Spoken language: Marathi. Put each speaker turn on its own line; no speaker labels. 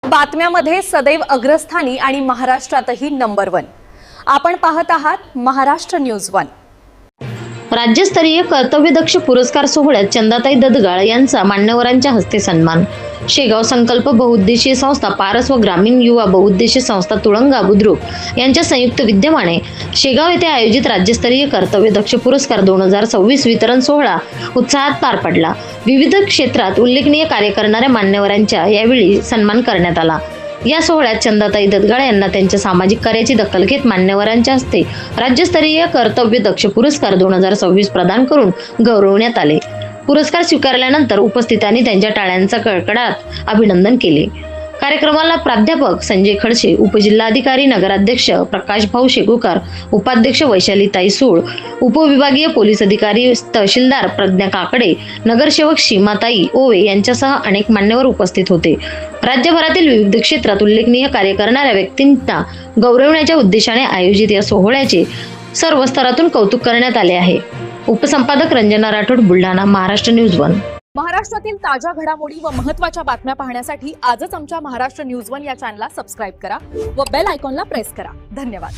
बातम्यामध्ये सदैव अग्रस्थानी आणि महाराष्ट्रातही नंबर 1। आपण पाहत आहात महाराष्ट्र न्यूज 1।
राज्यस्तरीय कर्तव्यदक्ष पुरस्कार सोहळ्यात चंदाताई ददगाळ यांचा मान्यवरांच्या हस्ते सन्मान। शेगाव संकल्प बहुउद्देशीय संस्था पारस व ग्रामीण युवा बहुउद्देशीय संस्था तुळंगा बुद्रुक यांच्या संयुक्त विद्यमाने शेगाव येथे आयोजित राज्यस्तरीय कर्तव्यदक्ष पुरस्कार 2026 वितरण सोहळा उत्साहात पार पडला। विविध क्षेत्रात उल्लेखनीय कार्य करणाऱ्या मान्यवरांचा यावेळी सन्मान करण्यात आला। या सोहळ्यात चंदाताई ददगाळ यांना त्यांच्या सामाजिक कार्याची दखल घेत मान्यवरांच्या हस्ते राज्यस्तरीय कर्तव्यदक्ष पुरस्कार 2026 प्रदान करून गौरवण्यात आले। पुरस्कार स्वीकारल्यानंतर उपस्थितांनी त्यांच्या टाळ्यांचा कडकडाट अभिनंदन केले। कार्यक्रमाला प्राध्यापक संजय खडसे, उपजिल्हाधिकारी नगराध्यक्ष प्रकाश भाऊ शेगुकर, उपाध्यक्ष वैशालीताई सूळ, उपविभागीय पोलीस अधिकारी तहसीलदार प्रज्ञा काकडे, नगरसेवक सीमाताई ओवे यांच्यासह अनेक मान्यवर उपस्थित होते। राज्यभरातील विविध क्षेत्रात उल्लेखनीय कार्य करणाऱ्या व्यक्तींना गौरवण्याच्या उद्देशाने आयोजित या सोहळ्याचे सर्व स्तरातून कौतुक करण्यात आले आहे। उपसंपादक रंजना राठोड, बुलढाणा, महाराष्ट्र न्यूज 1।
महाराष्ट्रातील ताज्या घडामोडी व महत्त्वाच्या बातम्या पाहण्यासाठी आजच आमच्या महाराष्ट्र न्यूज 1 या चॅनलला सबस्क्राइब करा व बेल आयकॉनला प्रेस करा। धन्यवाद।